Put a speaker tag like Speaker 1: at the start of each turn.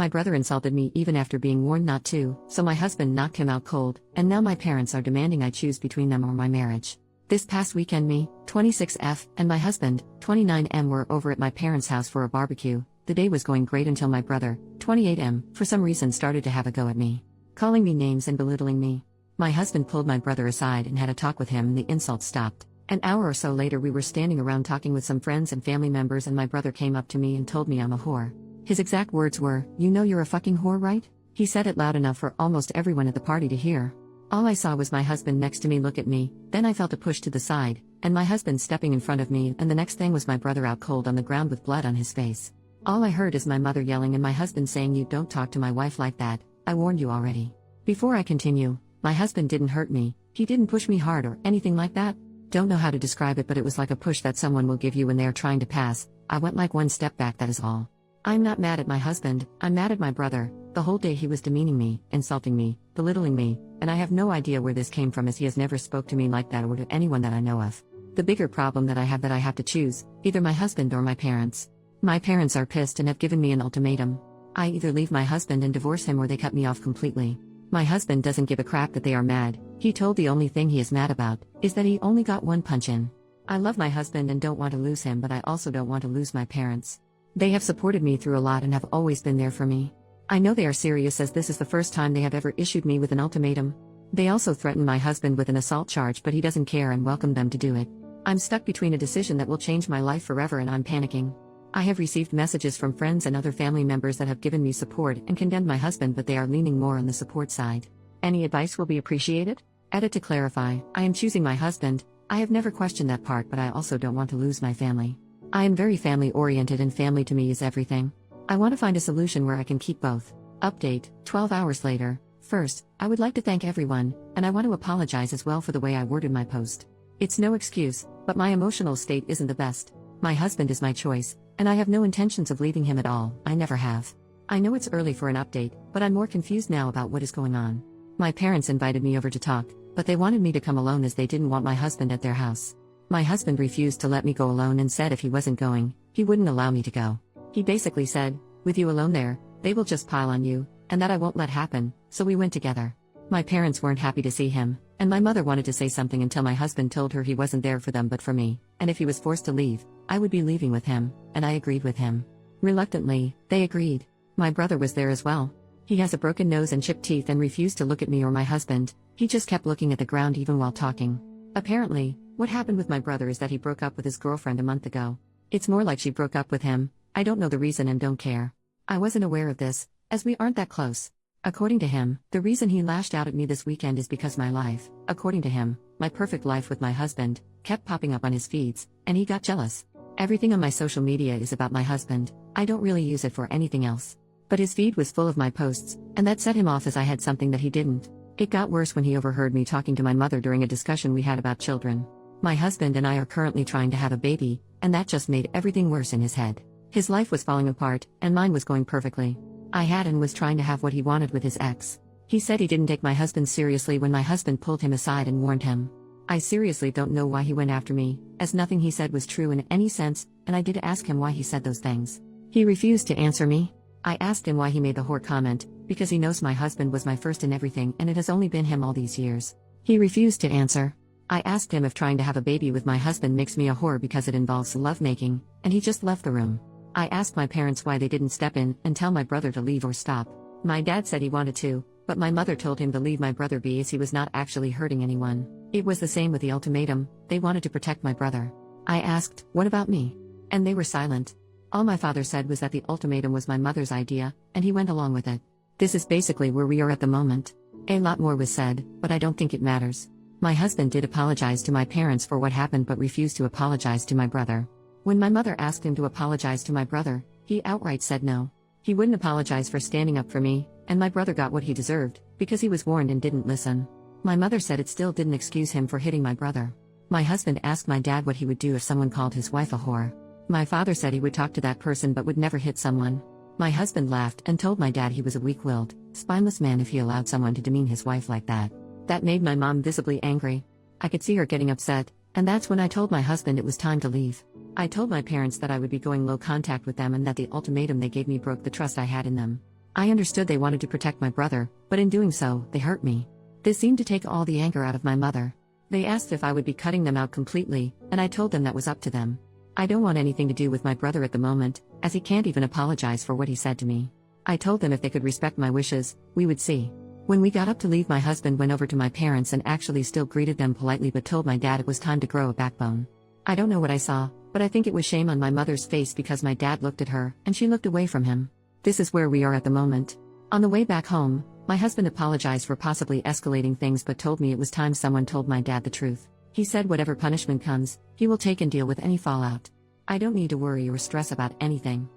Speaker 1: My brother insulted me even after being warned not to, so my husband knocked him out cold, and now my parents are demanding I choose between them or my marriage. This past weekend me, 26F, and my husband, 29M were over at my parents' house for a barbecue. The day was going great until my brother, 28M, for some reason started to have a go at me, calling me names and belittling me. My husband pulled my brother aside and had a talk with him and the insults stopped. An hour or so later we were standing around talking with some friends and family members and my brother came up to me and told me I'm a whore. His exact words were, "You know you're a fucking whore, right?" He said it loud enough for almost everyone at the party to hear. All I saw was my husband next to me look at me, then I felt a push to the side, and my husband stepping in front of me, and the next thing was my brother out cold on the ground with blood on his face. All I heard is my mother yelling and my husband saying, "You don't talk to my wife like that, I warned you already." Before I continue, my husband didn't hurt me, he didn't push me hard or anything like that. Don't know how to describe it, but it was like a push that someone will give you when they are trying to pass. I went like one step back, that is all. I'm not mad at my husband, I'm mad at my brother. The whole day he was demeaning me, insulting me, belittling me, and I have no idea where this came from as he has never spoke to me like that or to anyone that I know of. The bigger problem that I have to choose, either my husband or my parents. My parents are pissed and have given me an ultimatum. I either leave my husband and divorce him or they cut me off completely. My husband doesn't give a crap that they are mad, he told the only thing he is mad about, is that he only got one punch in. I love my husband and don't want to lose him, but I also don't want to lose my parents. They have supported me through a lot and have always been there for me. I know they are serious as this is the first time they have ever issued me with an ultimatum. They also threatened my husband with an assault charge, but he doesn't care and welcomed them to do it. I'm stuck between a decision that will change my life forever and I'm panicking. I have received messages from friends and other family members that have given me support and condemned my husband, but they are leaning more on the support side. Any advice will be appreciated? Edit to clarify, I am choosing my husband. I have never questioned that part, but I also don't want to lose my family. I am very family oriented and family to me is everything. I want to find a solution where I can keep both. Update, 12 hours later. First, I would like to thank everyone, and I want to apologize as well for the way I worded my post. It's no excuse, but my emotional state isn't the best. My husband is my choice, and I have no intentions of leaving him at all, I never have. I know it's early for an update, but I'm more confused now about what is going on. My parents invited me over to talk, but they wanted me to come alone as they didn't want my husband at their house. My husband refused to let me go alone and said if he wasn't going, he wouldn't allow me to go. He basically said, "With you alone there, they will just pile on you, and that I won't let happen," so we went together. My parents weren't happy to see him, and my mother wanted to say something until my husband told her he wasn't there for them but for me, and if he was forced to leave, I would be leaving with him, and I agreed with him. Reluctantly, they agreed. My brother was there as well. He has a broken nose and chipped teeth and refused to look at me or my husband, he just kept looking at the ground even while talking. Apparently, what happened with my brother is that he broke up with his girlfriend a month ago. It's more like she broke up with him, I don't know the reason and don't care. I wasn't aware of this, as we aren't that close. According to him, the reason he lashed out at me this weekend is because my life, according to him, my perfect life with my husband, kept popping up on his feeds, and he got jealous. Everything on my social media is about my husband, I don't really use it for anything else. But his feed was full of my posts, and that set him off as I had something that he didn't. It got worse when he overheard me talking to my mother during a discussion we had about children. My husband and I are currently trying to have a baby, and that just made everything worse in his head. His life was falling apart, and mine was going perfectly. I had and was trying to have what he wanted with his ex. He said he didn't take my husband seriously when my husband pulled him aside and warned him. I seriously don't know why he went after me, as nothing he said was true in any sense, and I did ask him why he said those things. He refused to answer me. I asked him why he made the whore comment, because he knows my husband was my first in everything and it has only been him all these years. He refused to answer. I asked him if trying to have a baby with my husband makes me a whore because it involves lovemaking, and he just left the room. I asked my parents why they didn't step in and tell my brother to leave or stop. My dad said he wanted to, but my mother told him to leave my brother be as he was not actually hurting anyone. It was the same with the ultimatum, they wanted to protect my brother. I asked, "What about me?" And they were silent. All my father said was that the ultimatum was my mother's idea, and he went along with it. This is basically where we are at the moment. A lot more was said, but I don't think it matters. My husband did apologize to my parents for what happened but refused to apologize to my brother. When my mother asked him to apologize to my brother, he outright said no. He wouldn't apologize for standing up for me, and my brother got what he deserved, because he was warned and didn't listen. My mother said it still didn't excuse him for hitting my brother. My husband asked my dad what he would do if someone called his wife a whore. My father said he would talk to that person but would never hit someone. My husband laughed and told my dad he was a weak-willed, spineless man if he allowed someone to demean his wife like that. That made my mom visibly angry. I could see her getting upset, and that's when I told my husband it was time to leave. I told my parents that I would be going low contact with them and that the ultimatum they gave me broke the trust I had in them. I understood they wanted to protect my brother, but in doing so, they hurt me. This seemed to take all the anger out of my mother. They asked if I would be cutting them out completely, and I told them that was up to them. I don't want anything to do with my brother at the moment, as he can't even apologize for what he said to me. I told them if they could respect my wishes, we would see. When we got up to leave, my husband went over to my parents and actually still greeted them politely but told my dad it was time to grow a backbone. I don't know what I saw, but I think it was shame on my mother's face because my dad looked at her, and she looked away from him. This is where we are at the moment. On the way back home, my husband apologized for possibly escalating things but told me it was time someone told my dad the truth. He said whatever punishment comes, he will take and deal with any fallout. I don't need to worry or stress about anything.